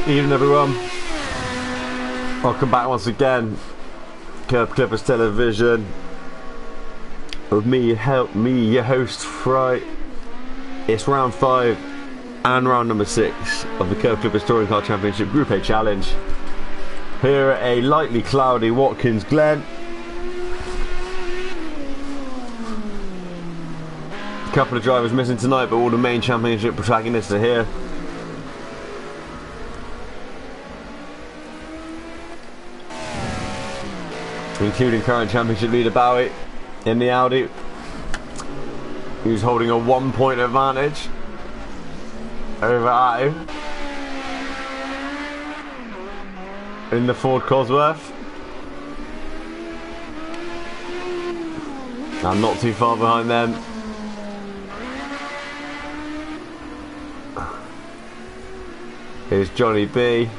Evening everyone. Welcome back once again. Kerb Clippers Television. With me, your host Fry. It's round 5 and round number 6 of the Kerb Clippers Touring Car Championship Group A Challenge. Here at a lightly cloudy Watkins Glen. A couple of drivers missing tonight, but all the main championship protagonists are here. Including current championship leader Bowie in the Audi, who's holding a 1-point advantage over Attu in the Ford Cosworth. I'm not too far behind them. Here's Johnny B,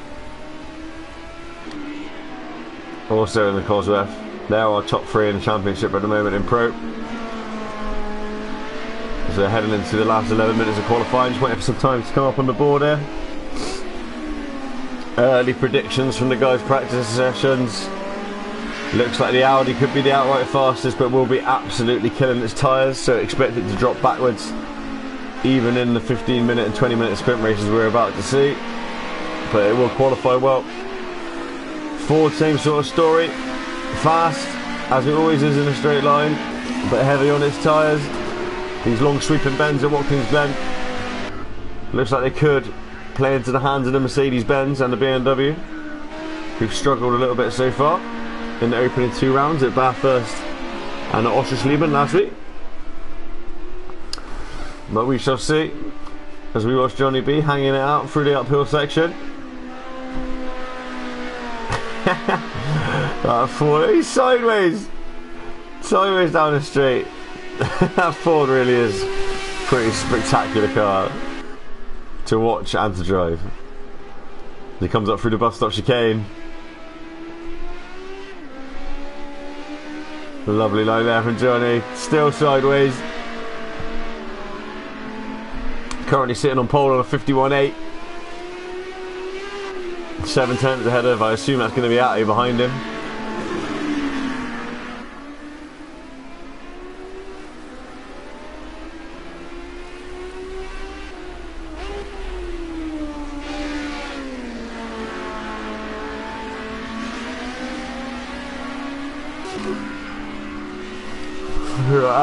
also in the Cosworth. They're our top 3 in the championship at the moment in Pro. So they're heading into the last 11 minutes of qualifying. Just waiting for some time to come up on the board here. Early predictions from the guys' practice sessions. Looks like the Audi could be the outright fastest, but will be absolutely killing its tyres, so expect it to drop backwards even in the 15-minute and 20-minute sprint races we're about to see. But it will qualify well. Ford, same sort of story. Fast, as it always is in a straight line, but heavy on its tyres. These long sweeping bends at Watkins Glen. Looks like they could play into the hands of the Mercedes-Benz and the BMW, who've struggled a little bit so far in the opening 2 rounds at Bathurst and at Oschersleben last week. But we shall see as we watch Johnny B hanging it out through the uphill section. That Ford, he's sideways down the straight. That Ford really is a pretty spectacular car to watch and to drive. He comes up through the bus stop chicane. Lovely line there from Johnny, still sideways. Currently sitting on pole on a 51.8. 7 tenths ahead of, I assume that's going to be Attu behind him.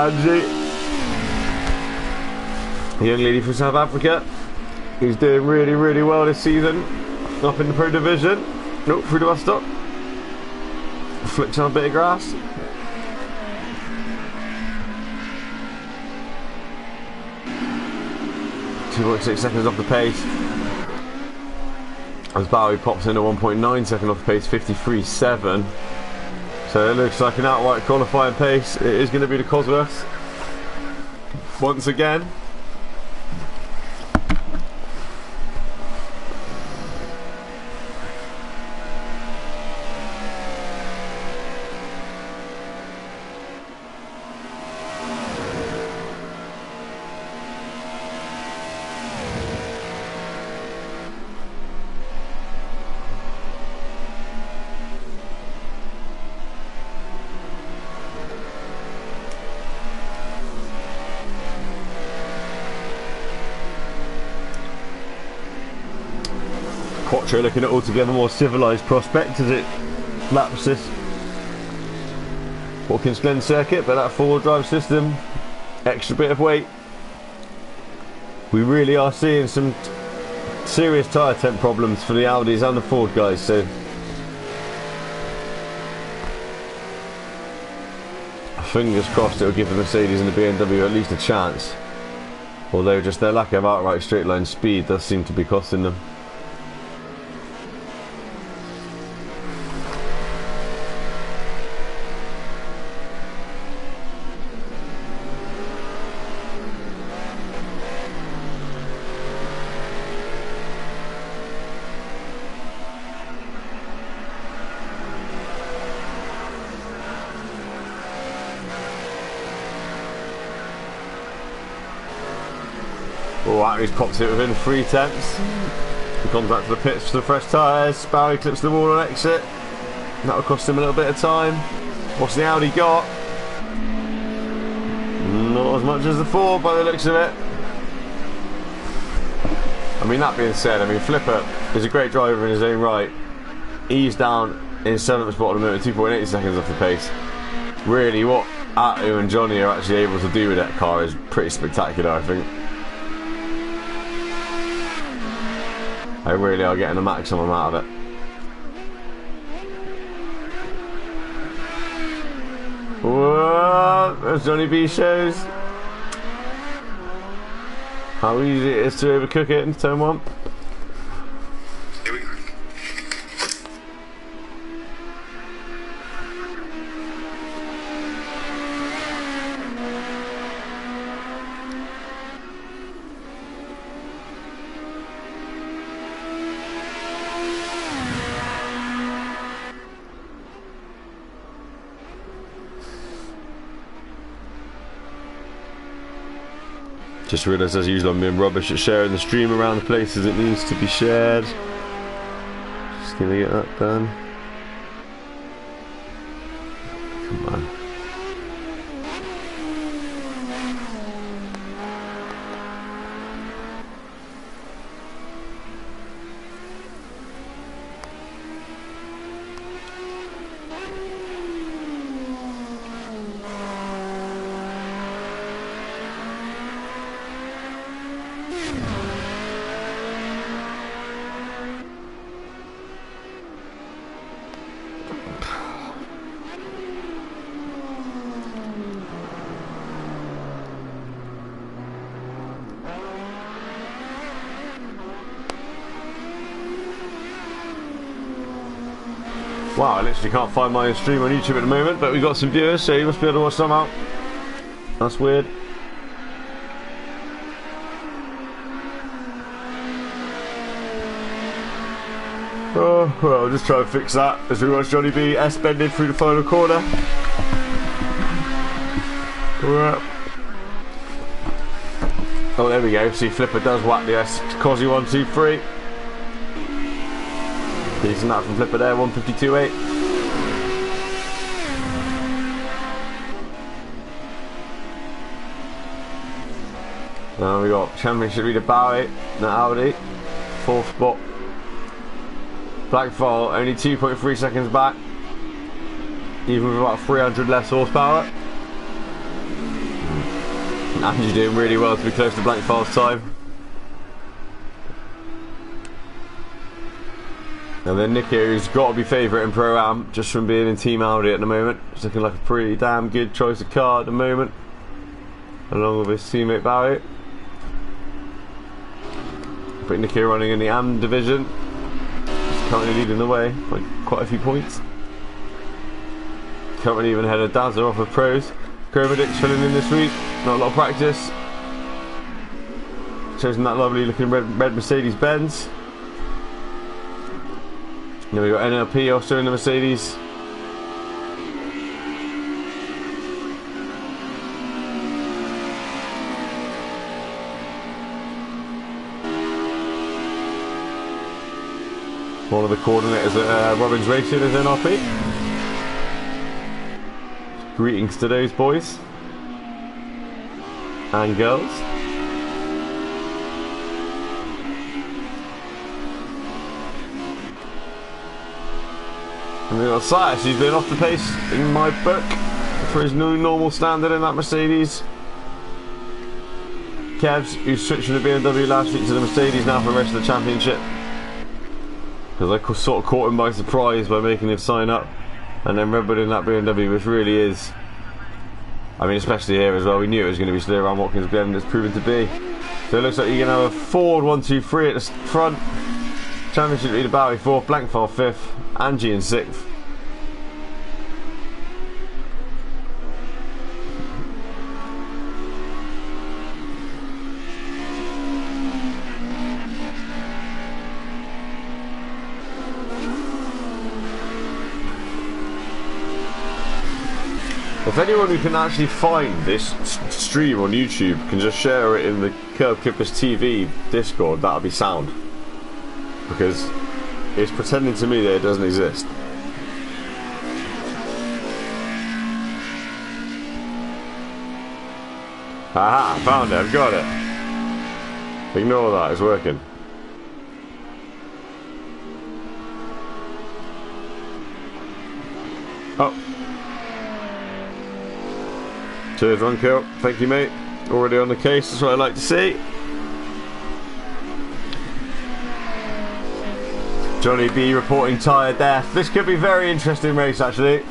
Angie, a young lady from South Africa, who's doing really, really well this season. Up in the Pro Division. Nope, through the bus stop. Flicked on a bit of grass. .6 seconds off the pace. As Bowie pops in at 1.9 seconds off the pace, 53.7. So it looks like an outright qualifying pace. It is going to be the Cosworth once again. Quattro looking at altogether more civilised prospect as it laps this Watkins Glen circuit, but that 4-wheel drive system, extra bit of weight. We really are seeing some serious tyre temp problems for the Audis and the Ford guys, so fingers crossed it will give the Mercedes and the BMW at least a chance, although just their lack of outright straight line speed does seem to be costing them. Oh, Attu's popped it within 3 tenths. The contact to the pits for the fresh tyres. Bowie clips the wall on exit. That'll cost him a little bit of time. What's the Audi got? Not as much as the Ford by the looks of it. I mean, that being said, I mean, Flipper is a great driver in his own right. He's down in 7th spot at the moment, 2.8 seconds off the pace. Really, what Attu and Johnny are actually able to do with that car is pretty spectacular, I think. They really are getting the maximum out of it. Whoa, as Johnny B shows how easy it is to overcook it in turn 1. Here we go. Just realised, as usual, I'm being rubbish at sharing the stream around the places it needs to be shared. Just gonna get that done. Come on. Wow, I literally can't find my stream on YouTube at the moment, but we've got some viewers, so you must be able to watch somehow. That's weird. Oh, well, I'll just try and fix that as we watch Johnny B S-bending through the final corner. Oh, there we go. See, Flipper does whack the S. Cosy 1, 2, 3. Decent that from Flipper there, 152.8. Now we got championship leader Bowie, now Audi, 4th spot. Blackfall only 2.3 seconds back, even with about 300 less horsepower. Andy's doing really well to be close to Blackfall's time. And then Nicky, who's got to be favourite in Pro-Am, just from being in Team Audi at the moment. It's looking like a pretty damn good choice of car at the moment, along with his teammate Bowie. But Nicky running in the AM division. He's currently leading the way by quite a few points. Currently even ahead of Dazza off of pros. Kerb filling in this week, not a lot of practice. Chosen that lovely looking red Mercedes Benz. Then we got NLP also in the Mercedes. One of the coordinators at Robin's Racing is NLP. Greetings to those boys and girls. And we've got Sias, who's been off the pace in my book for his new normal standard in that Mercedes. Kevs, who's switched from the BMW last week to the Mercedes now for the rest of the championship. Because I sort of caught him by surprise by making him sign up and then Red Bull in that BMW, which really is, I mean, especially here as well, we knew it was going to be slow around Watkins, Glen, and it's proven to be. So it looks like you're going to have a Ford 1, 2, 3 at the front. Championship leader Bowie 4th, Blankfall 5th, Angie in 6th. If anyone who can actually find this stream on YouTube can just share it in the Kerb Kippers TV Discord, that'll be sound. because it's pretending to me that it doesn't exist. Aha, found it, I've got it. Ignore that, it's working. Oh. Cheers, run kill. Thank you, mate. Already on the case, that's what I like to see. Johnny B reporting tired death. This could be a very interesting race, actually.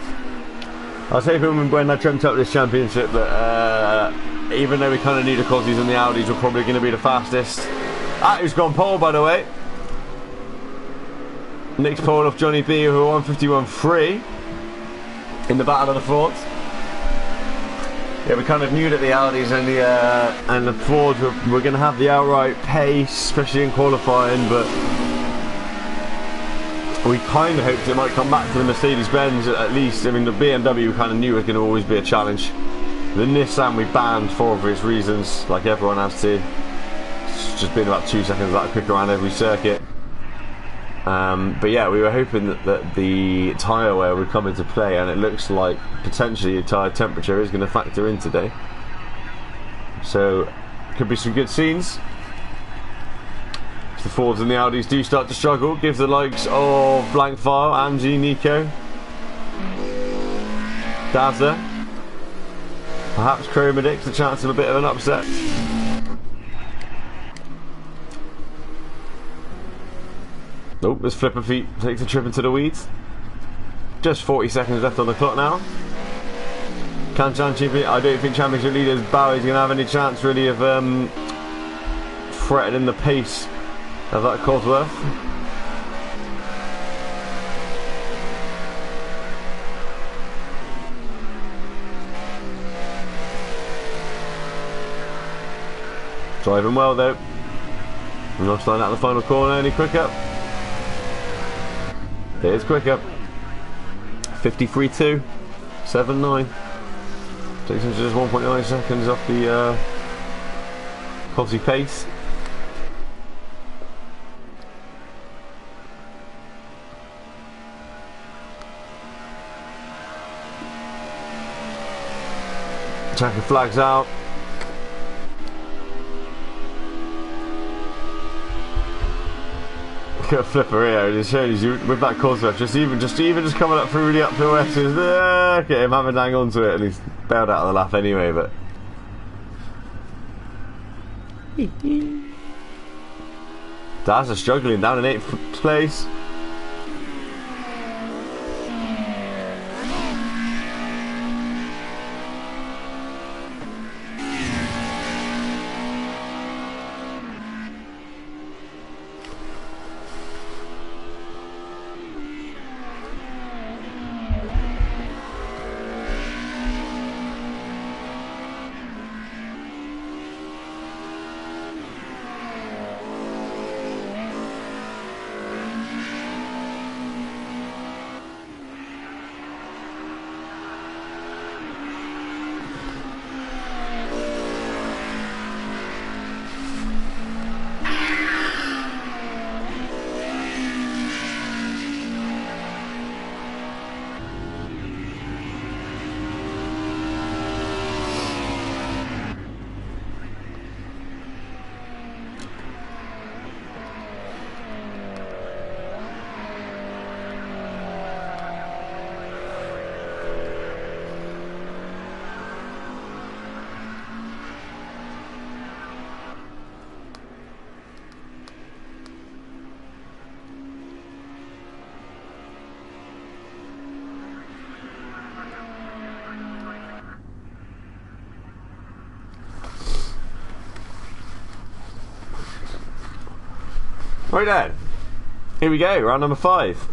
I was hoping when I dreamt up this championship that even though we kind of knew the Cozzies and the Audis were probably going to be the fastest. Who's gone pole, by the way? Nick's pole off Johnny B, who are 151.3 in the battle of the Fords. Yeah, we kind of knew that the Audis and the Fords were going to have the outright pace, especially in qualifying, but we kind of hoped it might come back to the Mercedes-Benz at least. I mean, the BMW we kind of knew was going to always be a challenge. The Nissan we banned for obvious reasons, like everyone has to. It's just been about 2 seconds that quick around every circuit. But yeah, we were hoping that the tyre wear would come into play, and it looks like potentially the tyre temperature is going to factor in today. So, could be some good scenes. If the Fords and the Audis do start to struggle, give the likes of Blank File, Angie, Nico, Dazza, perhaps Chromedix, a chance of a bit of an upset. Nope, this Flipper Feet takes a trip into the weeds. Just 40 seconds left on the clock now. I don't think championship leader Bowie's going to have any chance really of threatening the pace of that Cosworth. Driving well though. Not sliding out the final corner any quicker. It is quicker. 53.2, 7.9. Takes him to just 1.9 seconds off the Cozzy pace. Checker flags out. Look at Flipper here, it shows you with that Cosworth, just coming up through the uphill edges. Look at him having to hang on to it, and he's bailed out of the lap anyway. But Dazza struggling down in 8th place. Right then, here we go, round number 5.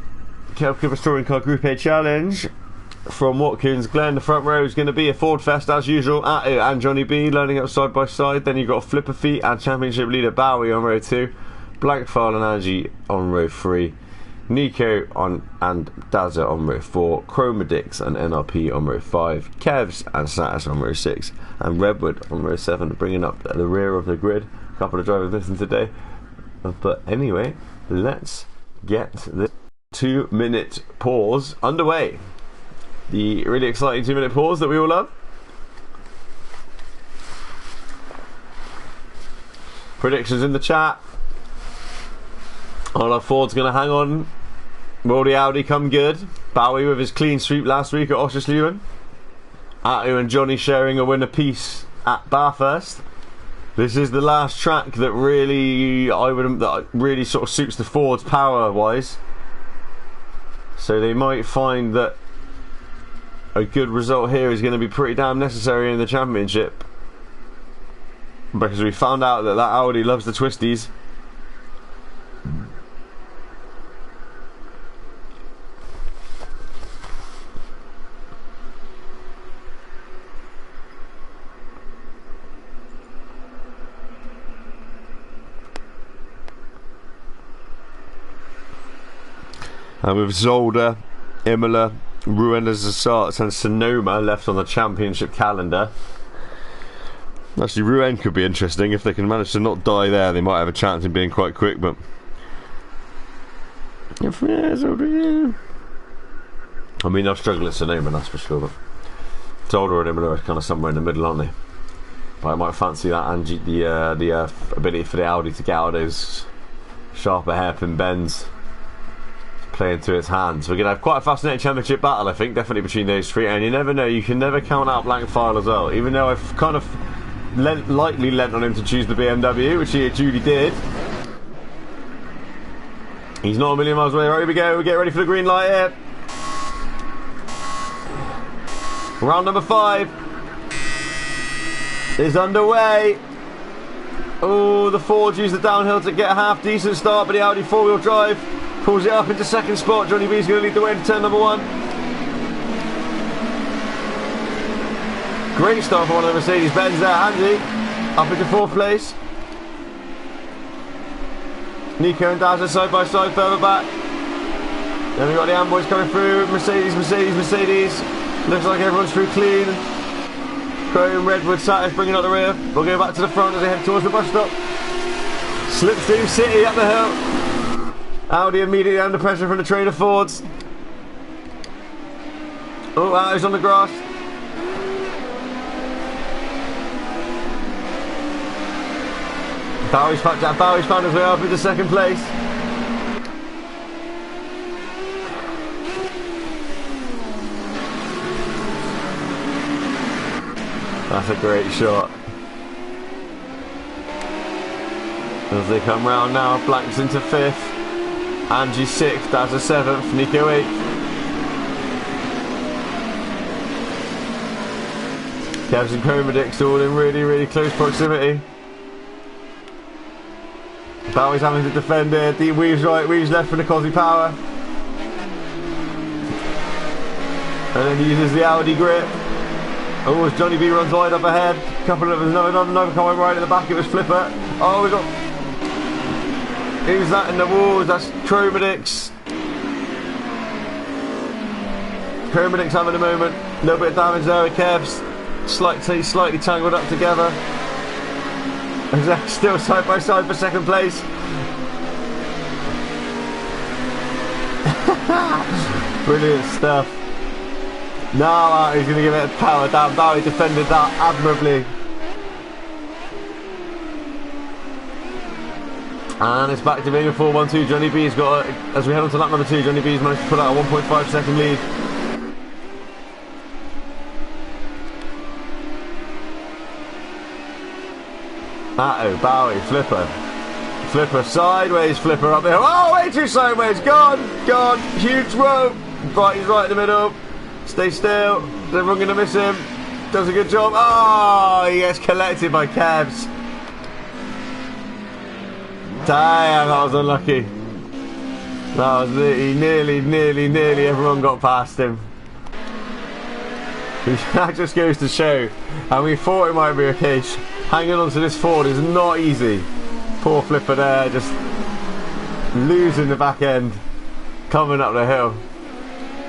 Kerb Touring Car Group A Challenge from Watkins. Glen, the front row is going to be a Ford Fest as usual. And Johnny B lining up side by side. Then you've got Flipper Feet and championship leader Bowie on row 2. Blank File and Angie on row 3. Nico and Dazza on row 4. Chromedix and NRP on row 5. Kevs and Satis on row 6. And Redwood on row 7, bringing up the rear of the grid. A couple of drivers missing today. But anyway, let's get the 2-minute pause underway. The really exciting 2-minute pause that we all love. Predictions in the chat. Our Ford's going to hang on. Will the Audi come good? Bowie with his clean sweep last week at Oschersleben. Attu and Johnny sharing a win apiece at Bathurst. This is the last track that really really sort of suits the Fords power wise. So they might find that a good result here is going to be pretty damn necessary in the championship, because we found out that Audi loves the twisties. And with Zolder, Imola, Rouen as the starts and Sonoma left on the championship calendar. Actually, Rouen could be interesting if they can manage to not die there. They might have a chance in being quite quick, but I mean, they'll struggle at Sonoma, that's for sure. But Zolder and Imola are kind of somewhere in the middle, aren't they? But I might fancy that and the ability for the Audi to get out of those sharper hairpin bends playing to his hands. We're going to have quite a fascinating championship battle, I think, definitely between those three. And you never know, you can never count out Blank File as well. Even though I've kind of lightly lent on him to choose the BMW, which he duly did. He's not a million miles away. Right, here we go. We get ready for the green light here. Round number 5 is underway. Oh, the Fords use the downhill to get a half decent start, but the Audi 4-wheel drive pulls it up into second spot. Johnny B's going to lead the way into turn number 1. Great start for one of the Mercedes-Benz there, Andy. Up into 4th place. Nico and Dazza side by side further back. Then we've got the Amboys coming through. Mercedes. Looks like everyone's through clean. Chrome, Redwood, Satis bringing up the rear. We'll go back to the front as they head towards the bus stop. Slipstream City up the hill. Audi immediately under pressure from the train of Fords. Oh, Audi's on the grass. Bowie's found his way up into second place. That's a great shot. As they come round now, Blank's into 5th. Angie 6th, Dazza 7th, Nico 8th. Kevs and Comodix all in really close proximity. Bowie's having to defend it. Deep weaves right, weaves left for the Cosy Power. And then he uses the Audi grip. Oh, as Johnny B runs wide up ahead. Couple of another coming right at the back, it was Flipper. Oh, we got. Who's that in the walls? That's Chromodix. Chromodix having a moment. A little bit of damage there with Kevs. Slightly tangled up together. Still side by side for second place. Brilliant stuff. Now he's going to give it a power down. Bowie defended that admirably. And it's back to being a 4-1-2. Johnny B's got, as we head on to lap number 2, Johnny B's managed to put out a 1.5 second lead. Atto, Bowie, Flipper, sideways, Flipper up there. Oh, way too sideways, gone, huge rope. Right, he's right in the middle. Stay still, is everyone going to miss him? Does a good job. Oh, he gets collected by Kevs. Damn, that was unlucky. That was nearly everyone got past him. That just goes to show, and we thought it might be a case. Hanging on to this Ford is not easy. Poor Flipper there, just losing the back end, coming up the hill.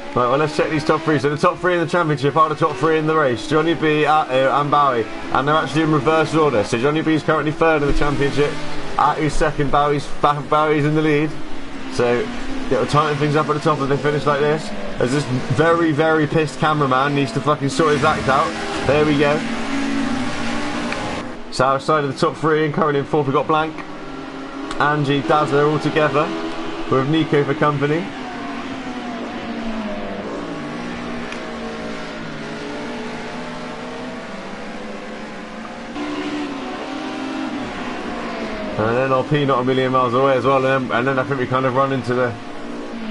Right, well, let's check these top 3. So the top 3 in the championship are the top 3 in the race. Johnny B, Atto and Bowie. And they're actually in reverse order. So Johnny B is currently 3rd in the championship. Atto's 2nd, Bowie's in the lead. So it'll tighten things up at the top if they finish like this. As this very, very pissed cameraman needs to fucking sort his act out. There we go. So outside of the top three, and currently in fourth we've got Blank, Angie, Dazzler all together with Nico for company. And then LP not a million miles away as well, and then I think we kind of run into the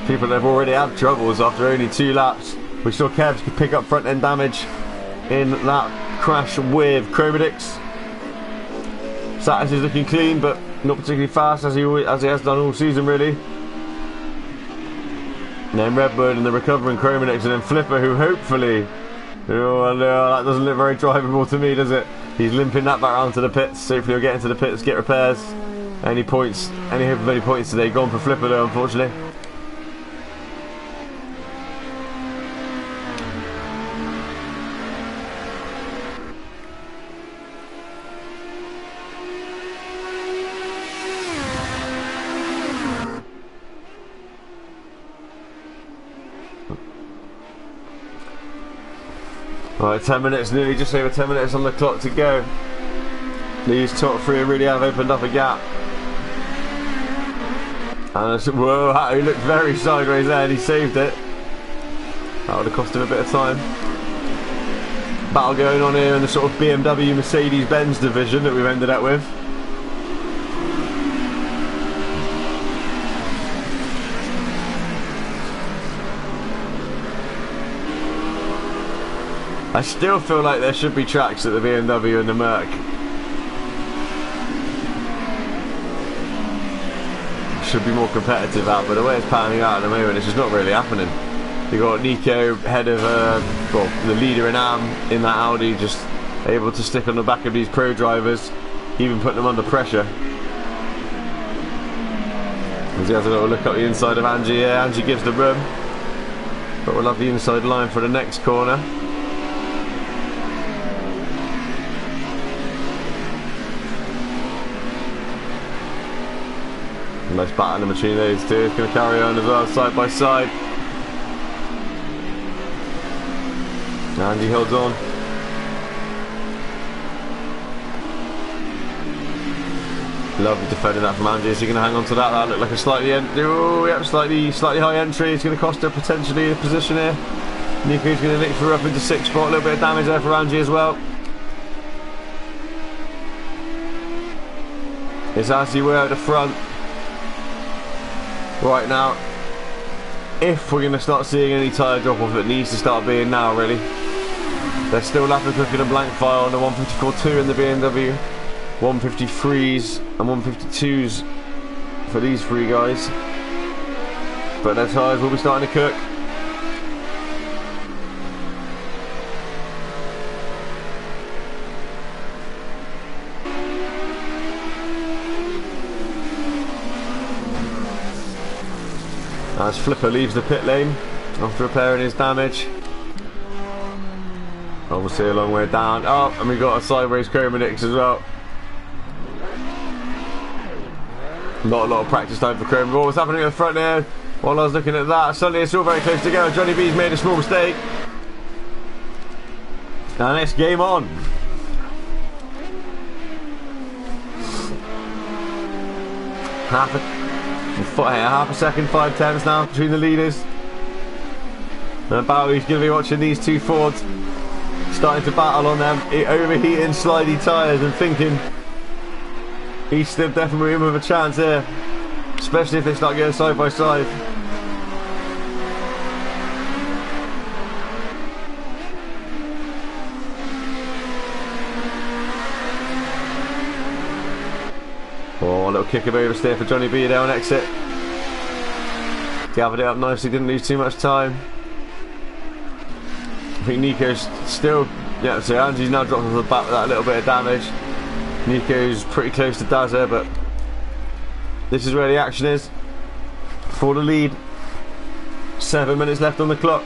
people that have already had troubles after only 2 laps. We saw Kerb pick up front end damage in that crash with FRY-DIZ. Satis is looking clean, but not particularly fast as he has done all season really. And then Redwood and the recovering FRY-DIZ, and then Flipper, who hopefully, oh no, that doesn't look very drivable to me, does it? He's limping that back round to the pits. Hopefully he'll get into the pits, get repairs. Any points, any hope of any points today gone for Flipper though, unfortunately. Right, 10 minutes, nearly just over 10 minutes on the clock to go. These top three really have opened up a gap. And whoa, he looked very sideways there and he saved it. That would have cost him a bit of time. Battle going on here in the sort of BMW Mercedes-Benz division that we've ended up with. I still feel like there should be tracks at the BMW and the Merc. Should be more competitive out, but the way it's panning out at the moment, it's just not really happening. You got Nico head of well, the leader in AM in that Audi, just able to stick on the back of these pro drivers, even putting them under pressure. As he has a little look up the inside of Angie. Yeah, Angie gives the room, but we'll have the inside line for the next corner. Nice battle in between those two. It's going to carry on as well, side by side. Andy holds on. Lovely defending that from Andy. Is he going to hang on to that? That looked like a slightly high entry. It's going to cost her potentially a position here. Nico's going to nick her up into 6th spot. A little bit of damage there for Angie as well. It's Angie way at the front. Right now, if we're going to start seeing any tyre drop off, it needs to start being now really. They're still lapping quicker than blank fire on the 154.2 in the BMW, 153s and 152s for these three guys, but their tyres will be starting to cook. As Flipper leaves the pit lane after repairing his damage. Obviously a long way down. Oh, and we've got a sideways FRY-DIZ as well. Not a lot of practice time for FRY-DIZ. What was happening at the front there? While I was looking at that, suddenly it's all very close to go. Johnny B's made a small mistake. And it's game on. Half a second, 5/10 now between the leaders. And Bowie's going to be watching these two Fords starting to battle on them overheating slidey tyres and thinking he's still definitely in with a chance here, especially if they start going side by side. Oh, a little kick of oversteer for Johnny B there on exit. Gathered it up nicely, didn't lose too much time. I think Nico's still, yeah, so Angie's now dropped off the back with that little bit of damage. Nico's pretty close to Dazzler, but this is where the action is for the lead. 7 minutes left on the clock.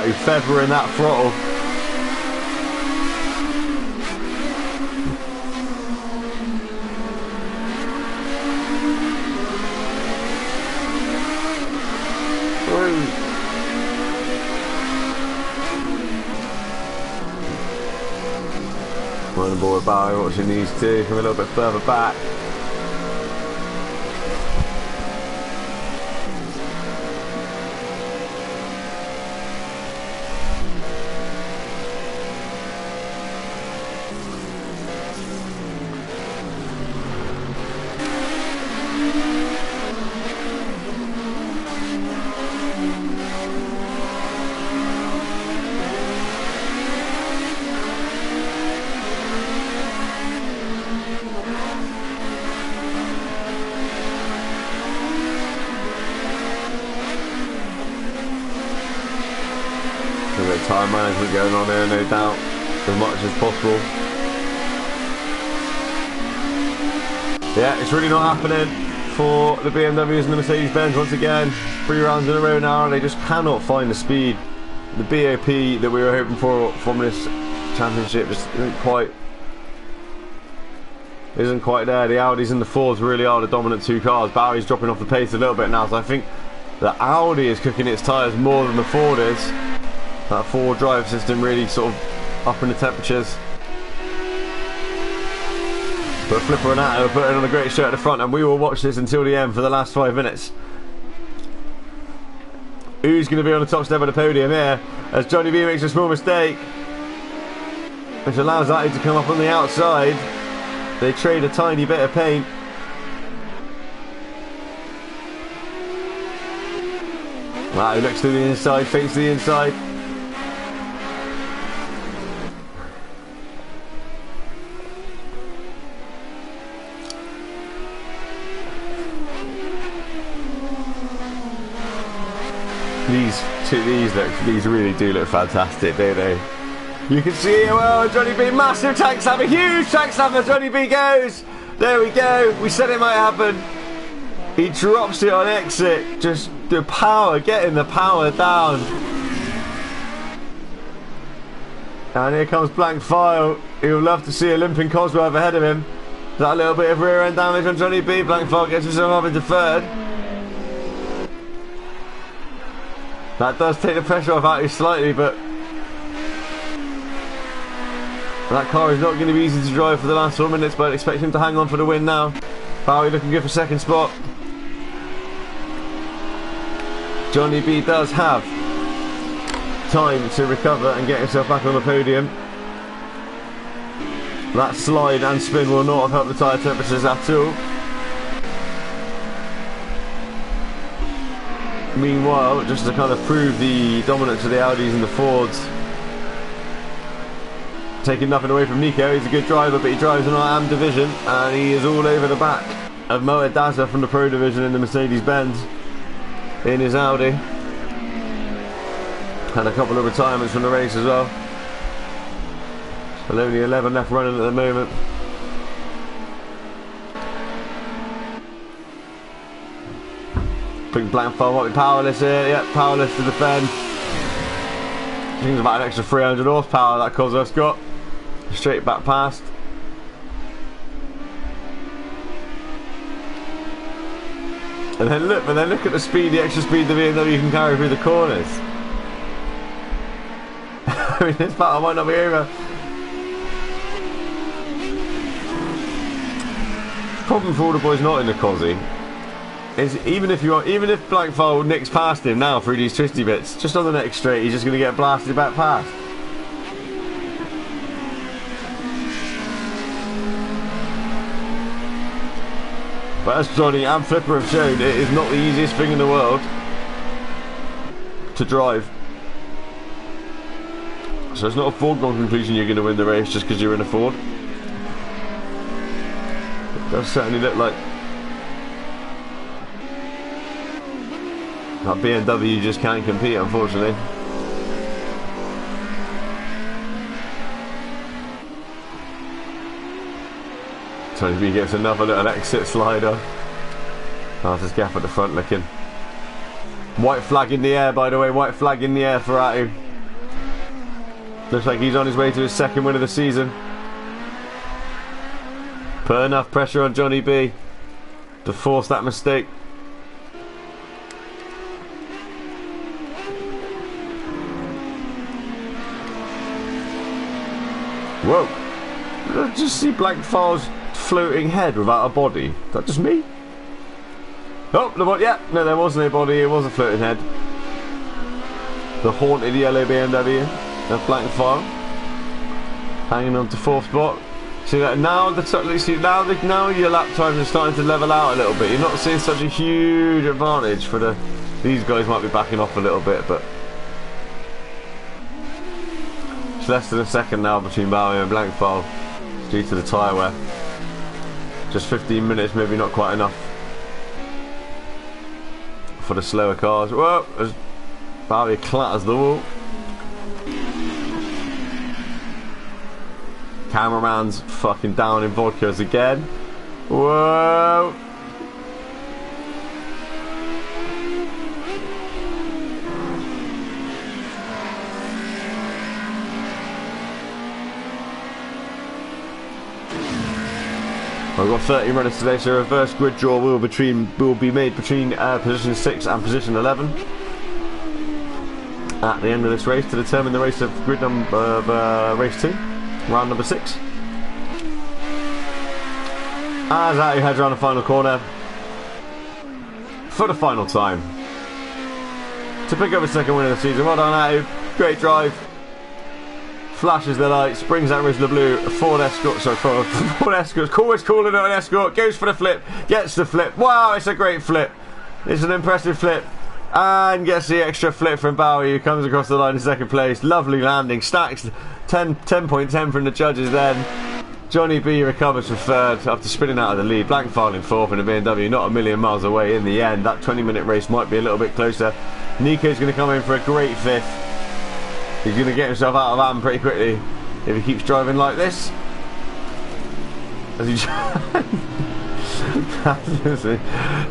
Ferrari feathering that throttle. Running board Barry watching these two from a little bit further back. Time management going on there, no doubt, as much as possible. Yeah, it's really not happening for the BMWs and the Mercedes-Benz once again. 3 rounds in a row now, they just cannot find the speed. The BOP that we were hoping for from this championship just isn't quite there. The Audis and the Fords really are the dominant 2 cars. Barry's dropping off the pace a little bit now, so I think the Audi is cooking its tyres more than the Ford is. That 4 drive system really sort of upping the temperatures. Put a flipper on that, put it on a great show at the front, and we will watch this until the end for the last 5 minutes. Who's going to be on the top step of the podium here as Johnny B makes a small mistake, which allows that to come up on the outside. They trade a tiny bit of paint. Wow, he looks to the inside, fakes to the inside. These really do look fantastic, don't they? You can see it well, Johnny B, massive tank slammer, huge tank slammer, Johnny B goes. There we go, we said it might happen. He drops it on exit, just the power, getting the power down. And here comes Blank File. He'll love to see a limping Cosworth ahead of him. That little bit of rear end damage on Johnny B. Blank File gets himself up into 3rd. That does take the pressure off Audi slightly, but that car is not going to be easy to drive for the last 4 minutes, but I expect him to hang on for the win now. Bowie looking good for 2nd spot. Johnny B does have time to recover and get himself back on the podium. That slide and spin will not have helped the tyre temperatures at all. Meanwhile, just to kind of prove the dominance of the Audis and the Fords, taking nothing away from Nico, he's a good driver, but he drives in our AM division and he is all over the back of FRY-DIZ from the Pro division in the Mercedes-Benz in his Audi. Had a couple of retirements from the race as well. And only 11 left running at the moment. I think Blank File might be powerless here. Yep, powerless to defend. I think it's about an extra 300 horsepower that Cosworth's got. Straight back past. And then look at the speed, the extra speed the BMW can carry through the corners. I mean, this battle might not be over. Problem for all the boys not in the Cosy is even if Blank File nicks past him now through these twisty bits, just on the next straight he's just going to get blasted back past. But as Johnny and Flipper have shown, it is not the easiest thing in the world to drive. So it's not a foregone conclusion you're going to win the race just because you're in a Ford. It does certainly look like that BMW just can't compete, unfortunately. So he gets another little exit slider. That's his gap at the front looking. White flag in the air, by the way, white flag in the air for Atu. Looks like he's on his way to his second win of the season. Put enough pressure on Johnny B to force that mistake. Whoa! Did I just see Blank File's floating head without a body? Is that just me? Oh, the body. Yeah, no, there wasn't a body. It was a floating head. The haunted yellow BMW of Blank File, hanging on to 4th spot. See that now? Now your lap times are starting to level out a little bit. You're not seeing such a huge advantage for the. These guys might be backing off a little bit, but it's less than a second now between Bowie and Blank File due to the tyre wear. Just 15 minutes, maybe not quite enough for the slower cars. Whoa! As Bowie clatters the wall. Cameraman's fucking down in vodkas again. Whoa! We've got 30 runners today, so a reverse grid draw will be made between position 6 and position 11 at the end of this race to determine the race of grid number race 2, round number 6. As Atu heads around the final corner for the final time to pick up his second win of the season. Well done, Atu. Great drive. Flashes the lights, brings that Rizzler Blue, Ford Escort, Ford Escort, always calling it an Escort, goes for the flip, gets the flip. Wow, it's a great flip. It's an impressive flip. And gets the extra flip from Bowie, who comes across the line in second place. Lovely landing, stacks 10.10 from the judges then. Johnny B recovers from third after spinning out of the lead. Blank File in fourth in the BMW, not a million miles away in the end. That 20-minute race might be a little bit closer. Nico's going to come in for a great fifth. He's going to get himself out of AM pretty quickly if he keeps driving like this. As he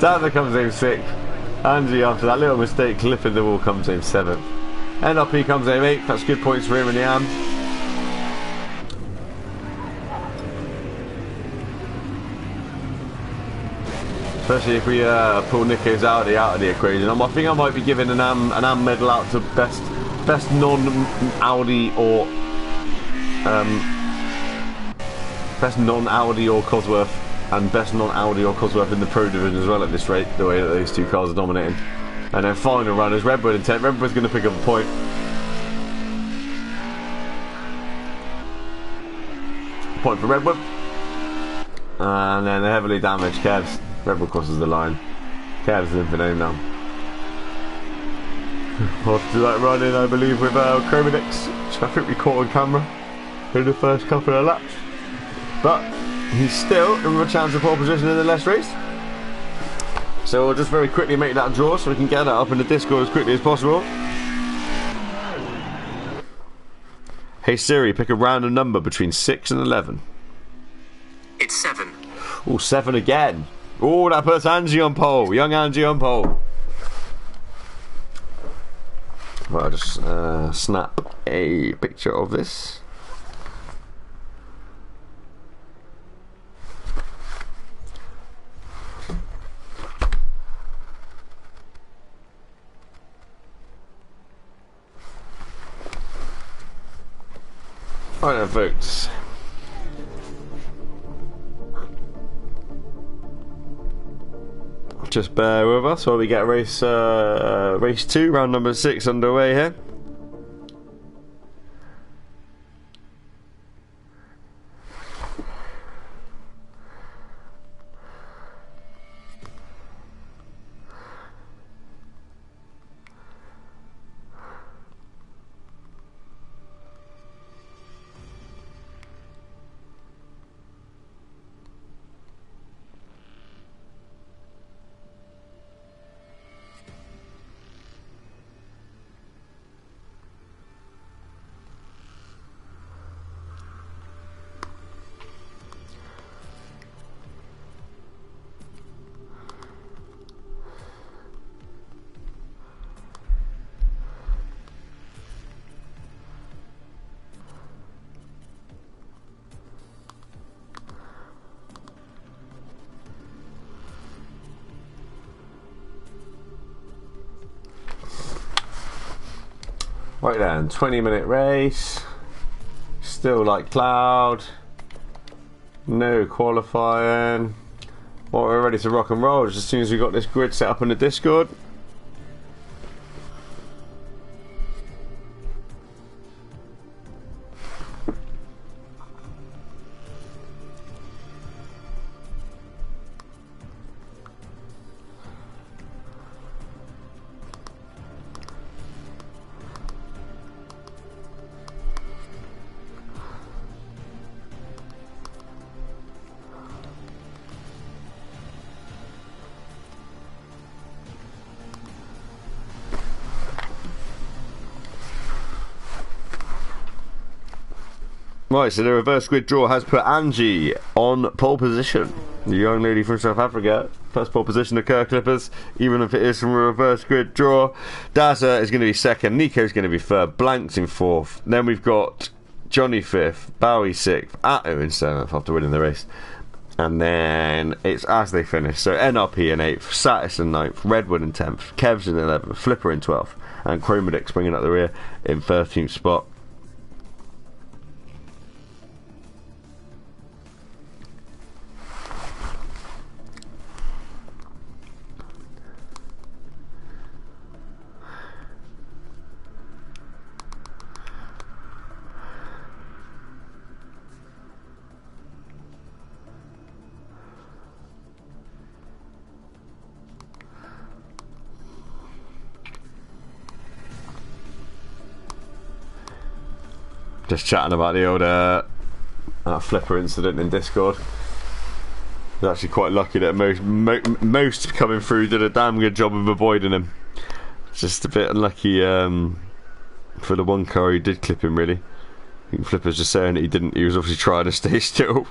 Tazza comes in 6th. Angie, after that little mistake clipping the wall, comes in 7th. NRP comes in 8th. That's good points for him in the AM. Especially if we pull Nico's Audi out of the equation. I think I might be giving an AM medal out to best non-Audi or best non-Audi or Cosworth, and best non-Audi or Cosworth in the Pro Division as well at this rate, the way that those two cars are dominating. And then final runners, Redwood and 10th. Redwood's going to pick up a point. Point for Redwood. And then the heavily damaged Kerbs. Redwood crosses the line. Kerbs is in for name now. Off to that run in, I believe, with Chromadix, which I think we caught on camera in the first couple of laps. But he's still in a chance of pole position in the last race. So we'll just very quickly make that draw so we can get that up in the Discord as quickly as possible. Hey Siri, pick a random number between 6 and 11. It's 7. Oh, 7 again. Oh, that puts Angie on pole. Young Angie on pole. Well, I'll just snap a picture of this. Right then, folks. Just bear with us while we get race 2, round number 6 underway here. Right then, 20-minute race. Still like cloud. No qualifying. Well, we're ready to rock and roll just as soon as we got this grid set up in the Discord. Right, so the reverse grid draw has put Angie on pole position. The young lady from South Africa. First pole position, the Kerb Clippers, even if it is from a reverse grid draw. Dazza is going to be second. Nico's going to be third. Blank's in fourth. Then we've got Johnny fifth. Bowie sixth. Atto in seventh after winning the race. And then it's as they finish. So NRP in eighth. Satis in ninth. Redwood in 10th. Kev's in 11th. Flipper in 12th. And Chromadic bringing up the rear in 13th spot. Just chatting about the old Flipper incident in Discord. He's actually quite lucky that most coming through did a damn good job of avoiding him. Just a bit unlucky for the one car who did clip him, really. I think Flipper's just saying that he didn't. He was obviously trying to stay still.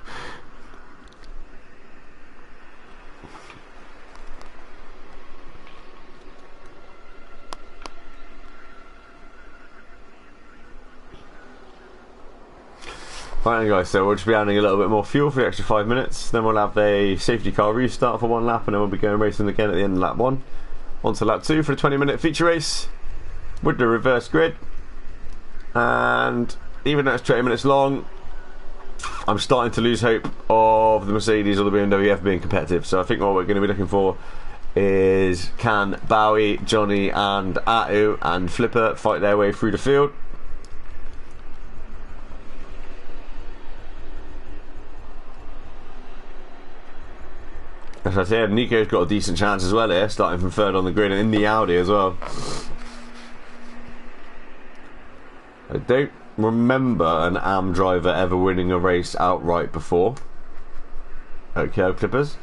Right then guys, so we'll just be adding a little bit more fuel for the extra 5 minutes, then we'll have a safety car restart for one lap, and then we'll be going racing again at the end of lap 1. On to lap 2 for the 20-minute feature race with the reverse grid. And even though it's 20 minutes long, I'm starting to lose hope of the Mercedes or the BMW ever being competitive. So I think what we're going to be looking for is, can Bowie, Johnny and Atto and Flipper fight their way through the field? As I said, Nico's got a decent chance as well here, starting from third on the grid and in the Audi as well. I don't remember an AM driver ever winning a race outright before at Kerb Clippers.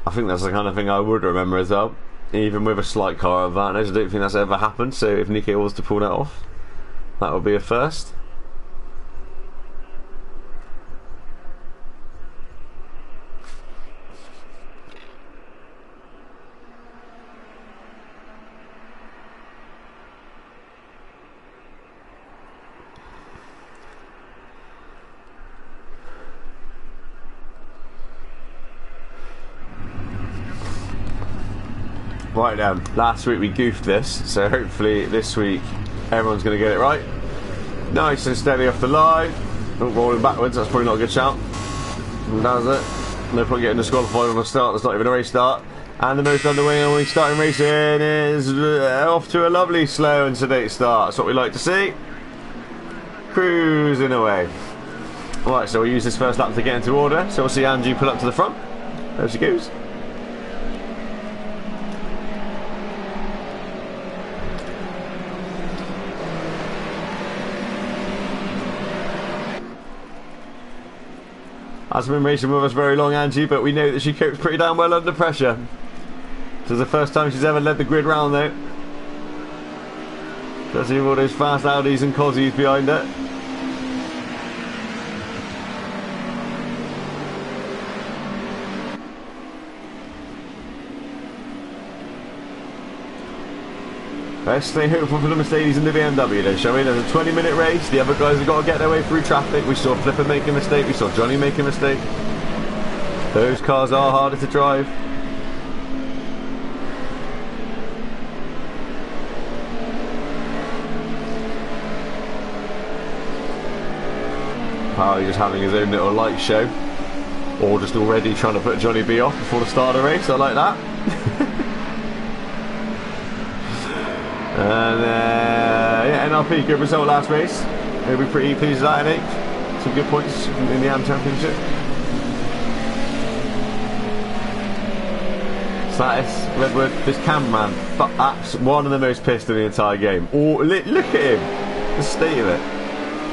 I think that's the kind of thing I would remember as well, even with a slight car advantage. I don't think that's ever happened, so if Nico was to pull that off, that would be a first. Right then, last week we goofed this, so hopefully this week everyone's going to get it right. Nice and steady off the line. Oh, rolling backwards, that's probably not a good shout. And that's it. No point getting disqualified on a start, that's not even a race start. And the most underway when we starting racing is off to a lovely slow and sedate start. That's what we like to see. Cruising away. Right, so we'll use this first lap to get into order. So we'll see Angie pull up to the front. There she goes. Hasn't been racing with us very long, Angie, but we know that she copes pretty damn well under pressure. This is the first time she's ever led the grid round, though. Especially with all those fast Audis and Cozzies behind her. Let's stay hopeful for the Mercedes and the BMW then, shall we? There's a 20-minute race. The other guys have got to get their way through traffic. We saw Flipper make a mistake. We saw Johnny make a mistake. Those cars are harder to drive. Apparently just having his own little light show. Or just already trying to put Johnny B off before the start of the race. I like that. And yeah, NRP, good result last race. He'll be pretty pleased with that in 8th. Some good points in the AM Championship. Status, Redwood, this cameraman, but that's one of the most pissed in the entire game. Oh, look at him, the state of it.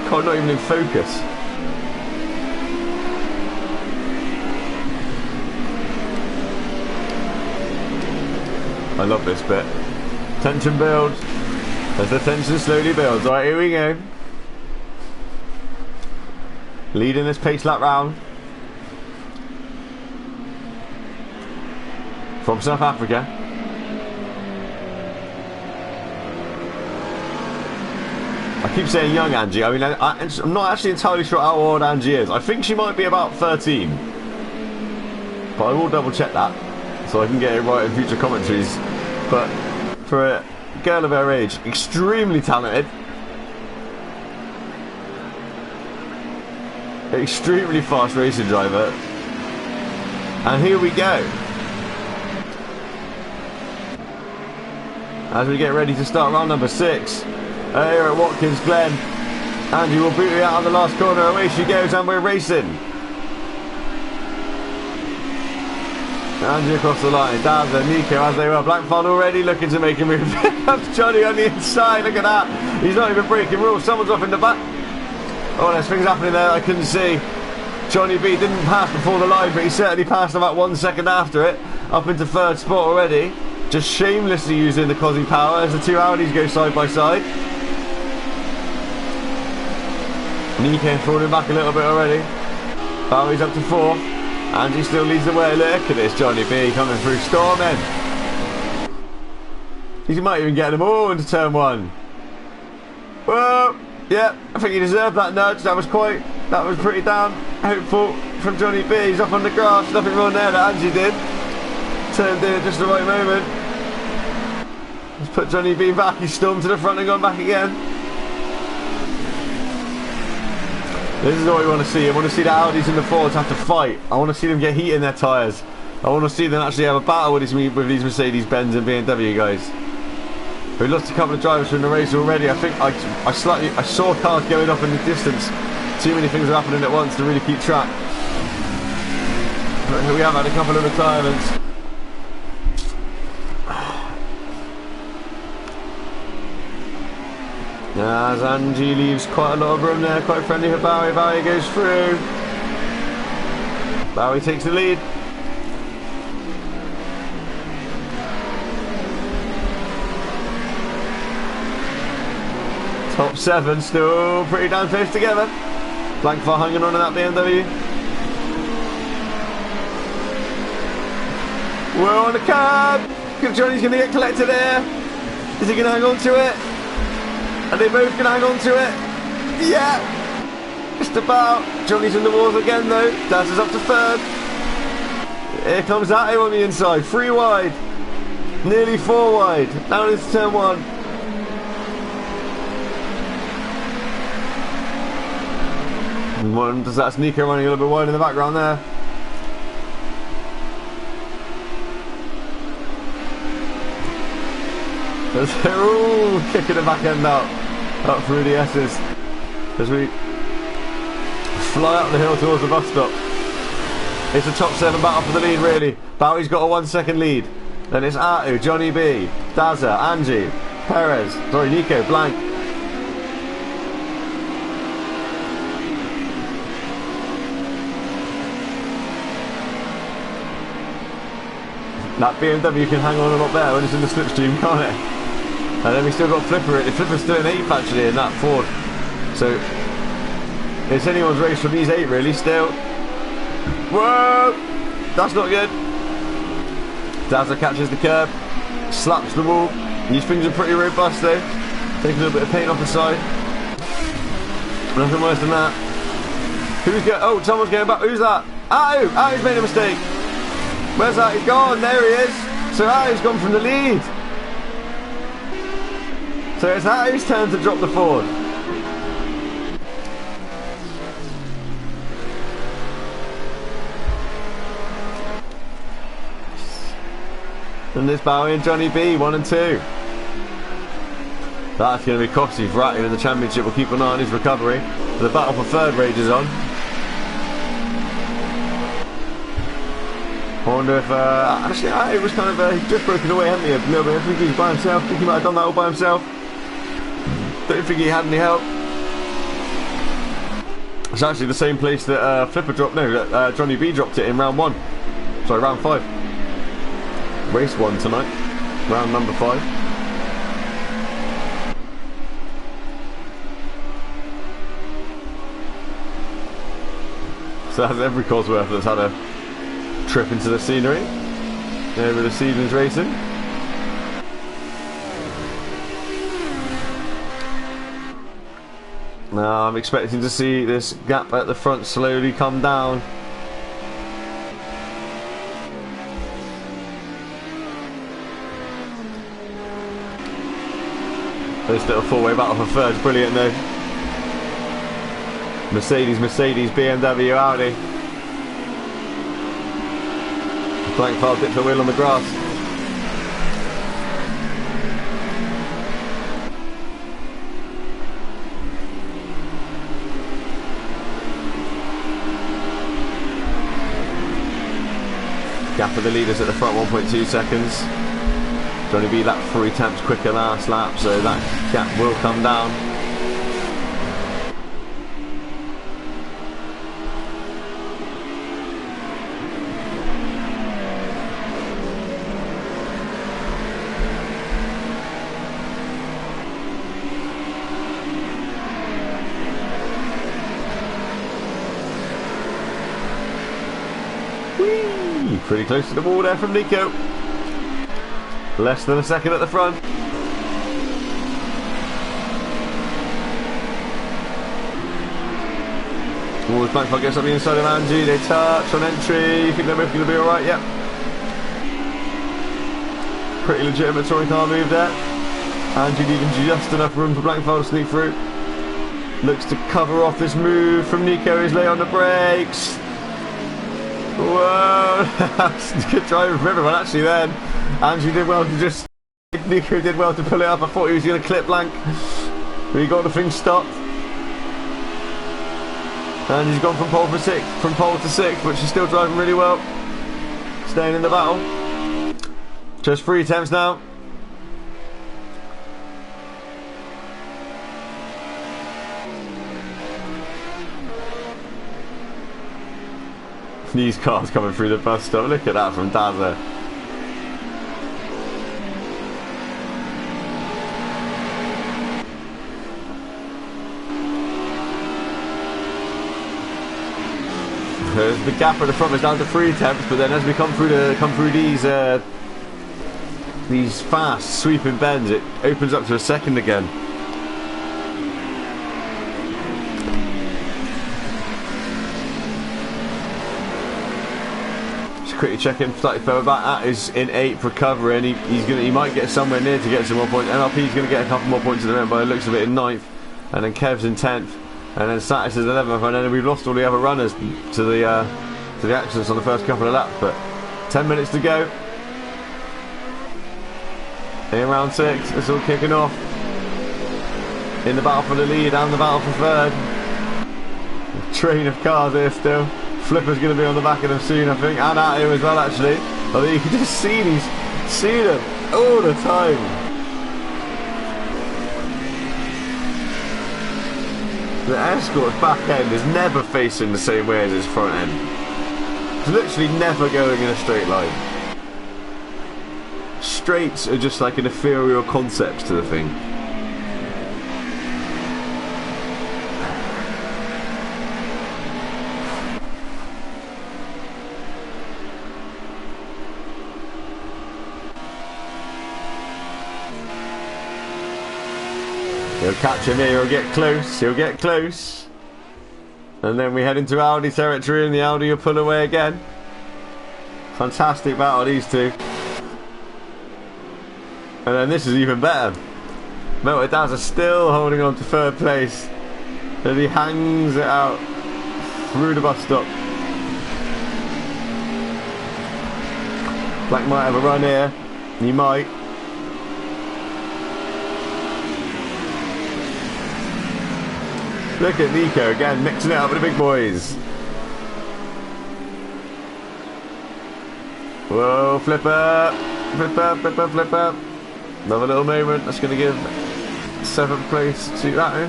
God, not even in focus. I love this bit. Tension builds. As the tension slowly builds. Alright, here we go. Leading this pace lap round. From South Africa. I keep saying young Angie. I mean, I'm not actually entirely sure how old Angie is. I think she might be about 13. But I will double check that, so I can get it right in future commentaries. But for a girl of her age, extremely talented. Extremely fast racing driver. And here we go. As we get ready to start round number 6. Here at Watkins, Glen. Andy will boot me out on the last corner. Away she goes, and we're racing. Andy across the line. Daza, Nico, as they were. Blackfon already looking to make a move. That's Johnny on the inside. Look at that. He's not even breaking rules. Someone's off in the back. Oh, there's things happening there I couldn't see. Johnny B didn't pass before the line, but he certainly passed about 1 second after it. Up into 3rd spot already. Just shamelessly using the Cosy power as the two Audis go side by side. Nico falling back a little bit already. Bowie's up to 4th. Angie still leads the way. Look at this Johnny B coming through, storming. He might even get them all into turn 1. Well, yeah, I think he deserved that nudge. That was pretty damn hopeful from Johnny B. He's up on the grass. Nothing wrong there that Angie did. Turned in at just the right moment. Let's put Johnny B back. He's stormed to the front and gone back again. This is what we want to see. I want to see the Audis and the Fords have to fight. I want to see them get heat in their tyres. I want to see them actually have a battle with these Mercedes-Benz and BMW guys. We lost a couple of drivers from the race already. I think I saw cars going up in the distance. Too many things are happening at once to really keep track. But we have had a couple of retirements. As Angie leaves quite a lot of room there, quite friendly for Bowie. Bowie goes through. Bowie takes the lead. Top 7 still pretty damn close together. Blankfar hanging on to that BMW. We're on the curb. Johnny's going to get collected here. Is he going to hang on to it? Are they both going to hang on to it? Yeah! Just about. Johnny's in the walls again though. Daz is up to 3rd. Here comes Atto on the inside. 3 wide. Nearly 4 wide. Down into turn 1. And that's Nico running a little bit wide in the background there. They're all kicking the back end out up through the S's as we fly up the hill towards the bus stop. It's a top 7 battle for the lead really. Bowie's got a 1 second lead. Then it's Atu, Johnny B, Daza, Angie, Perez, sorry Nico, Blank. That BMW can hang on a lot better when it's in the slipstream, can't it? And then we still got Flipper. The Flipper's still in 8th actually in that Ford. So it's anyone's race from these 8 really still. Whoa! That's not good. Dazzler catches the curb, slaps the wall. These things are pretty robust though. Take a little bit of paint off the side. Nothing worse than that. Who's going? Oh, someone's going back. Who's that? Atu! Atu's made a mistake. Where's that? He's gone. There he is. So Atu's gone from the lead. So it's Atu's turn to drop the Ford. And this Bowie and Johnny B, 1 and 2. That's going to be costly for Ratty in the championship. We'll keep an eye on his recovery. The battle for third rages on. I wonder if, actually, it was kind of, he's just broken away, hadn't he, a little bit. I think he was by himself. I think he might have done that all by himself. Don't think he had any help. It's actually the same place that Flipper dropped, no, that Johnny B dropped it in round 1. Sorry, round 5. Race 1 tonight. Round number 5. So that's every Cosworth that's had a trip into the scenery over the season's racing. Now I'm expecting to see this gap at the front slowly come down. This little four-way battle for third's brilliant though. Mercedes, BMW, Audi. Blank file dips the wheel on the grass. Gap of the leaders at the front, 1.2 seconds. Johnny B that 3 tenths quicker last lap, so that gap will come down. Whee! Pretty close to the wall there from Nico. Less than a second at the front. As Blackfire gets up the inside of Angie, they touch on entry. You think they're both going to be alright? Yep. Pretty legitimate touring car move there. Angie leaving just enough room for Blackfire to sneak through. Looks to cover off this move from Nico. He's late on the brakes. Whoa! Good driving from everyone actually then. Angie did well to just... Nico did well to pull it up. I thought he was going to clip blank. But he got the thing stopped. And he's gone from pole to sixth, but she's still driving really well. Staying in the battle. Just 3 attempts now. These cars coming through the bus stop. Look at that from Daza. The gap at the front is down to 3 attempts, but then as we come through these fast sweeping bends, it opens up to a second again. Just quickly checking slightly further back. That is in 8th recovery, and he might get somewhere near to get some more points. NLP's going to get a couple more points at the moment, by the looks of it, in 9th, and then Kev's in 10th. And then Satis is 11th, and then we've lost all the other runners to the accidents on the first couple of laps. But 10 minutes to go in round 6. It's all kicking off in the battle for the lead and the battle for third. A train of cars here still. Flipper's going to be on the back of them soon, I think, and out here as well. Actually, I think you can just see them all the time. The Escort's back end is never facing the same way as its front end. It's literally never going in a straight line. Straights are just like an ethereal concept to the thing. He'll catch him here, he'll get close, and then we head into Audi territory and the Audi will pull away again. Fantastic battle, these two. And then this is even better. Melted Daz are still holding on to third place as he hangs it out through the bus stop. Black might have a run here. He might. Look at Nico again, mixing it up with the big boys. Whoa, flip up. Flip up, flip up, flip up. Another little moment. That's going to give 7th place to that, eh?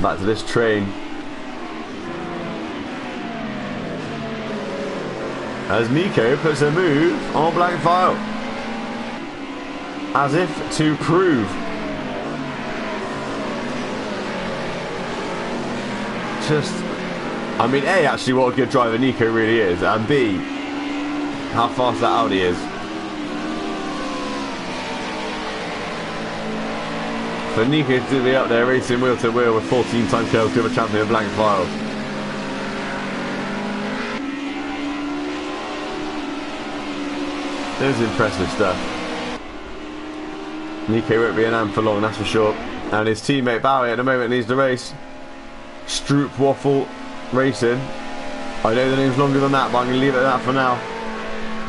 Back to this train. As Nico puts a move on blank file. As if to prove. Just, I mean, A, actually what a good driver Nico really is, and B, how fast that Audi is. For Nico to be up there racing wheel to wheel with 14 times Kerb Silver champion blank file. This is impressive stuff. Nico won't be an amp for long, that's for sure. And his teammate Bowie at the moment needs to race. Stroop Waffle Racing. I know the name's longer than that, but I'm going to leave it at that for now.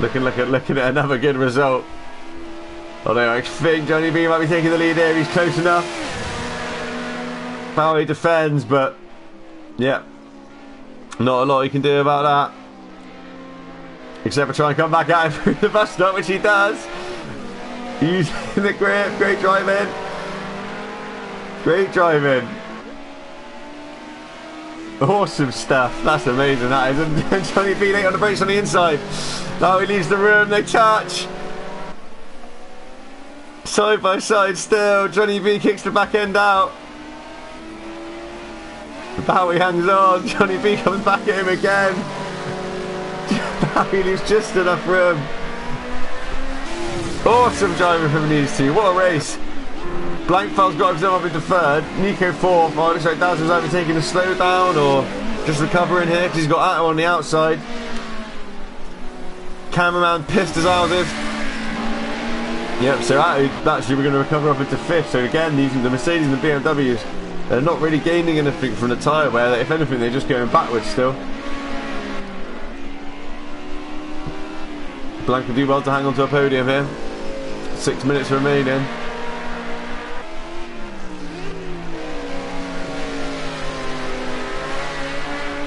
Looking at another good result. Although I think Johnny B might be taking the lead here. He's close enough. Bowie defends, but yeah, not a lot he can do about that. Except for trying to come back at him through the bus stop, which he does. Using the grip. Great driving. Great driving. Awesome stuff. That's amazing, that is. And Johnny B late on the brakes on the inside. Now he leaves the room. They touch. Side by side still. Johnny B kicks the back end out. Bowie hangs on. Johnny B comes back at him again. Bowie leaves just enough room. Awesome driving from these two. What a race. Blankfeld's got himself up into 3rd. Nico 4th. Oh, it looks like Daz was either taking a slow down or just recovering here because he's got Atto on the outside. Cameraman pissed as houses. Yep, so actually we're going to recover up into 5th. So again, the Mercedes and the BMWs, they're not really gaining anything from the tyre wear. If anything, they're just going backwards still. Blank will do well to hang on to a podium here. 6 minutes remaining.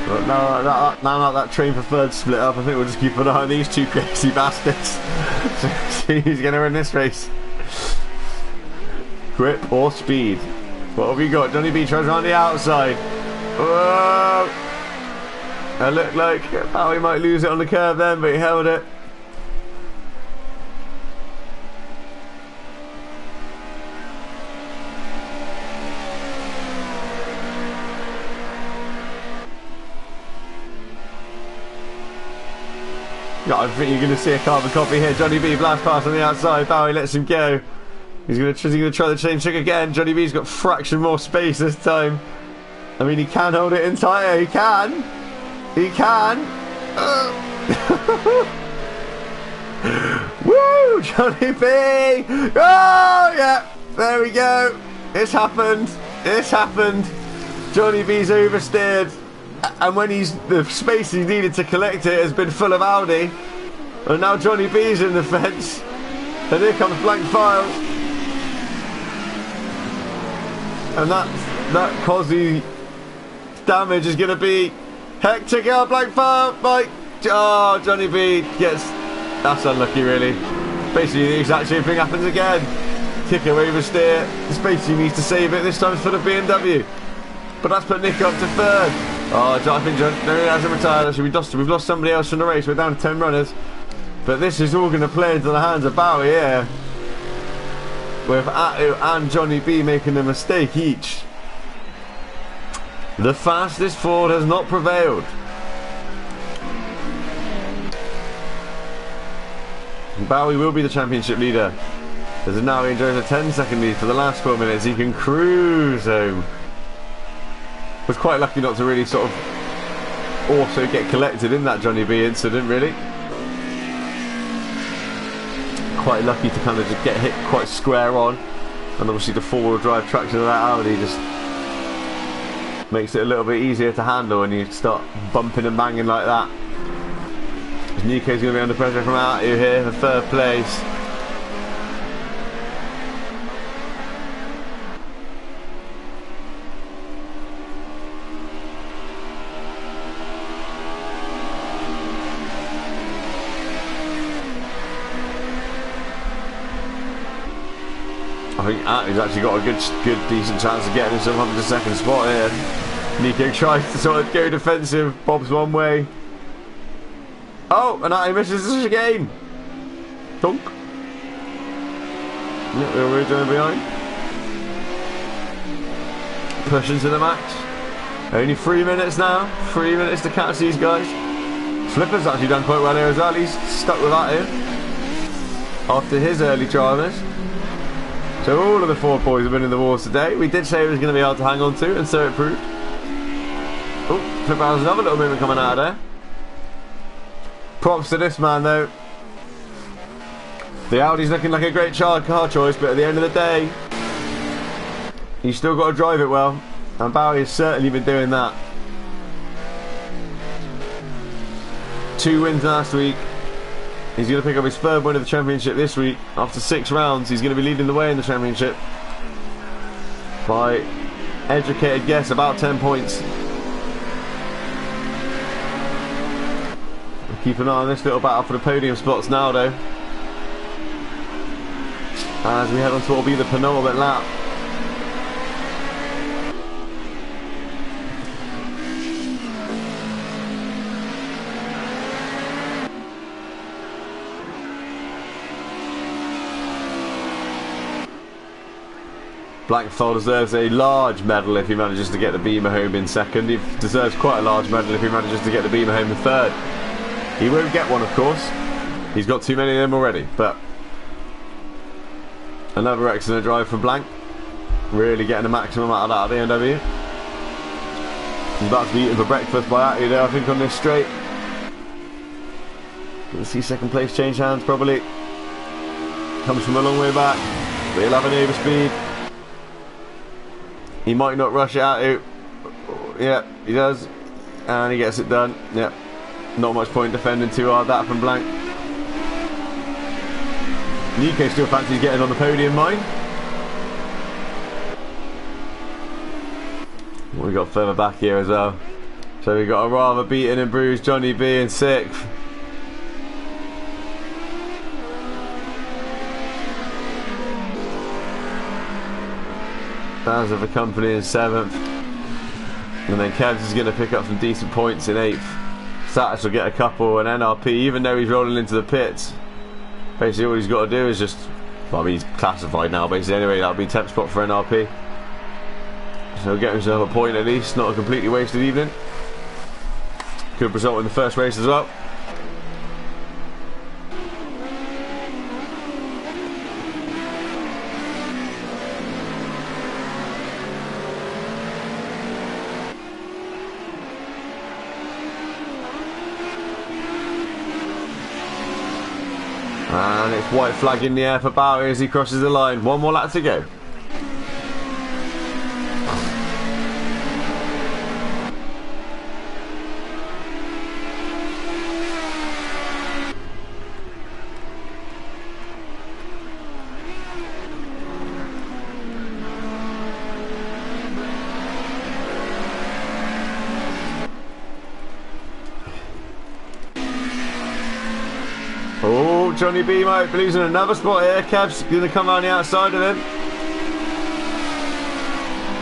But now that train for 3rd split up, I think we'll just keep an eye on these two crazy bastards. See who's going to win this race. Grip or speed? What have we got? Johnny B tries around the outside. Whoa! It looked like Bowie might lose it on the curve then, but he held it. Yeah, I think you're going to see a carbon copy here. Johnny B blast past on the outside. Bowie lets him go. He's going to try the chain trick again. Johnny B's got fraction more space this time. I mean, he can hold it in tighter. He can. He can. Woo! Johnny B! Oh, yeah. There we go. It's happened. It's happened. Johnny B's oversteered. And when the space he needed to collect it has been full of Audi. And now Johnny B's in the fence. And here comes blank file. And that Cosy damage is going to be hectic out blank file. Like, oh, Johnny B gets... That's unlucky, really. Basically, the exact same thing happens again. Kick away oversteer. The space he needs to save it. This time it's for the BMW. But that's put Nick up to 3rd. Oh, I think John hasn't retired. Actually, we've lost somebody else from the race. We're down to 10 runners. But this is all going to play into the hands of Bowie here. With Atto and Johnny B making a mistake each. The fastest Ford has not prevailed. Bowie will be the championship leader. As now he enjoys a 10-second lead for the last 4 minutes. He can cruise home. Was quite lucky not to really sort of also get collected in that Johnny B incident, really. Quite lucky to kind of just get hit quite square on, and obviously the 4-wheel drive traction of that Audi just Makes it a little bit easier to handle when you start bumping and banging like that. Nico's going to be under pressure from out here for third place. I think Atty's actually got a good decent chance of getting himself up to the second spot here. Nico tries to sort of go defensive, bobs one way. Oh, and Atty misses this again. Dunk. Yep, we're doing behind. Pushing to the max. Only 3 minutes now. 3 minutes to catch these guys. Flipper's actually done quite well here as well. He's stuck with that here after his early drivers. So all of the Ford boys have been in the wars today. We did say it was going to be hard to hang on to, and so it proved. Oh, Flipper has another little movement coming out of there. Props to this man though. The Audi's looking like a great car choice, but at the end of the day, you still got to drive it well. And Bowie has certainly been doing that. 2 wins last week. He's going to pick up his third win of the championship this week. After 6 rounds, he's going to be leading the way in the championship by educated guess about 10 points. We'll keep an eye on this little battle for the podium spots now though, as we head on to what will be the penultimate lap. Blackfell deserves a large medal if he manages to get the Beamer home in second. He deserves quite a large medal if he manages to get the Beamer home in third. He won't get one, of course. He's got too many of them already. But another excellent drive from Blank. Really getting the maximum out of that at the BMW. He's about to be eaten for breakfast by Atty there, I think, on this straight. We'll see second place change hands probably. Comes from a long way back. But he'll have an overspeed. He might not rush it out. Yeah, he does. And he gets it done. Yeah. Not much point defending too hard that from Blank. Nico still fancies getting on the podium, mind. We got further back here as well. So we got a rather beaten and bruised Johnny B in 6th. Bowers of a company in 7th, and then Kevs is going to pick up some decent points in 8th. Satis will get a couple, and NRP, even though he's rolling into the pits, basically all he's got to do is just, well, I mean, he's classified now basically anyway. That'll be 10th spot for NRP, so he'll get himself a point at least. Not a completely wasted evening. Good result in the first race as well. And it's white flag in the air for Bowie as he crosses the line. 1 more lap to go. Oh, Johnny B might be losing another spot here. Kev's going to come around the outside of him.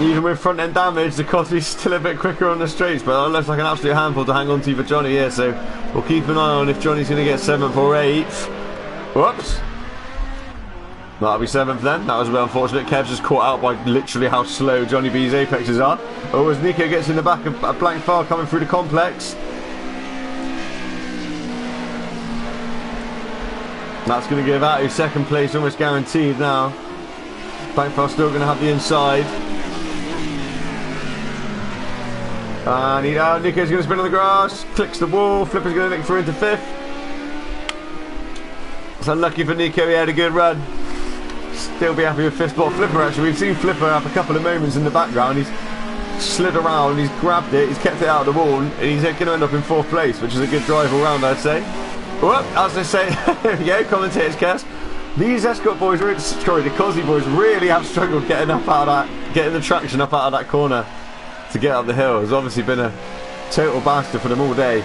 Even with front end damage, the Cosby's still a bit quicker on the straights, but that looks like an absolute handful to hang on to for Johnny here, so we'll keep an eye on if Johnny's going to get 7th or 8th. Whoops. That'll be 7th then. That was a bit unfortunate. Kev's just caught out by literally how slow Johnny B's apexes are. Oh, as Nico gets in the back of a Blank File coming through the complex. That's going to give out his second place almost guaranteed now. Blankfell still going to have the inside. And Nico's going to spin on the grass. Clicks the wall. Flipper's going to nick through into 5th. It's unlucky for Nico, he had a good run. Still be happy with 5th spot. Flipper actually, we've seen Flipper have a couple of moments in the background. He's slid around, he's grabbed it, he's kept it out of the wall, and he's going to end up in 4th place, which is a good drive all round, I'd say. Well, as they say, there we go, commentators cast. These Escort boys, the Cosy boys, really have struggled getting the traction up out of that corner to get up the hill. It's obviously been a total bastard for them all day.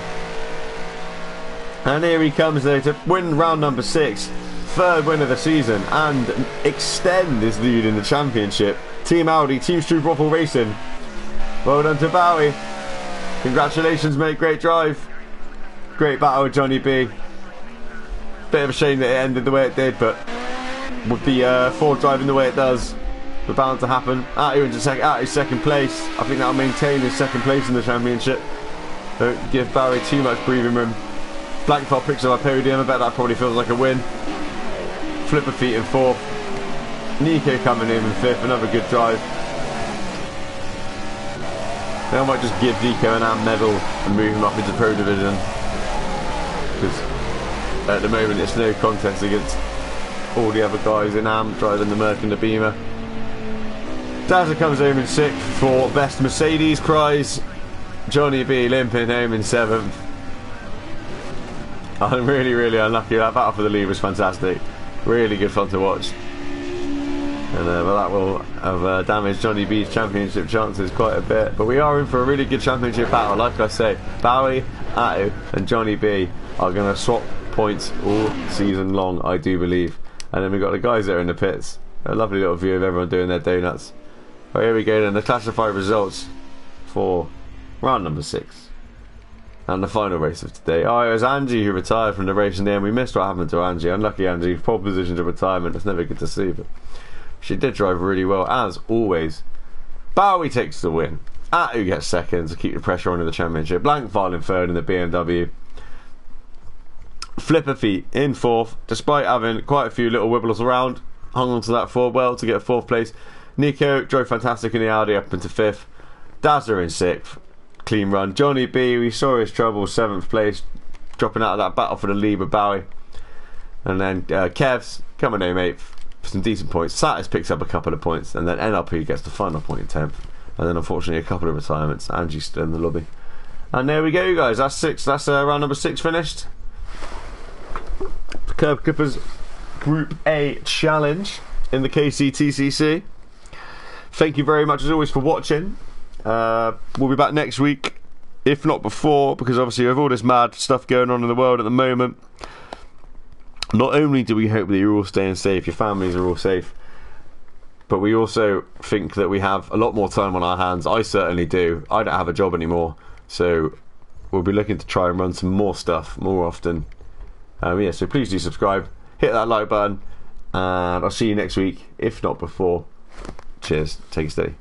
And here he comes though to win round number 6, 3rd win of the season, and extend his lead in the championship. Team Audi, Team Stroopwafel Racing. Well done to Bowie. Congratulations, mate. Great drive. Great battle with Johnny B. Bit of a shame that it ended the way it did, but with the Ford driving the way it does, we're bound to happen. Atu's second place. I think that'll maintain his 2nd place in the championship. Don't give Barry too much breathing room. Blackford picks up a podium. I bet that probably feels like a win. Flipper feet in 4th. Nico coming in 5th. Another good drive. Now I might just give Nico an AM medal and move him up into Pro Division, because at the moment it's no contest against all the other guys in AM driving the Merc and the Beamer. Dazza comes home in 6th for Best Mercedes Prize. Johnny B limping home in 7th. I'm really unlucky. That battle for the lead was fantastic. Really good fun to watch. And but that will have damaged Johnny B's championship chances quite a bit. But we are in for a really good championship battle. Like I say, Bowie, Atu and Johnny B are going to swap points all season long, I do believe. And then we've got the guys that are in the pits. A lovely little view of everyone doing their donuts. But here we go then, the classified results for round number 6. And the final race of today. Oh, it was Angie who retired from the race in the end. We missed what happened to Angie. Unlucky Angie, pole position to retirement. It's never good to see, but she did drive really well, as always. Bowie takes the win. Atu gets 2nd to keep the pressure on in the championship. Blankfile in 3rd in the BMW. Flipper feet in 4th, despite having quite a few little wibbles around. Hung on to that Ford well to get a 4th place. Nico drove fantastic in the Audi up into 5th. Dazza in 6th. Clean run. Johnny B, we saw his trouble, 7th place, dropping out of that battle for the lead with Bowie. And then Kev's coming home 8th for some decent points. Satis picks up a couple of points, and then NLP gets the final point in 10th. And then unfortunately a couple of retirements. Angie's still in the lobby. And there we go, guys. That's 6. That's round number 6 finished. The Kerb Clippers Group A Challenge in the KCTCC. Thank you very much as always for watching. We'll be back next week, if not before, because obviously with all this mad stuff going on in the world at the moment, not only do we hope that you're all staying safe, your families are all safe, but we also think that we have a lot more time on our hands. I certainly do. I don't have a job anymore, so we'll be looking to try and run some more stuff more often. Yeah, so please do subscribe, hit that like button, and I'll see you next week, if not before. Cheers, take it steady.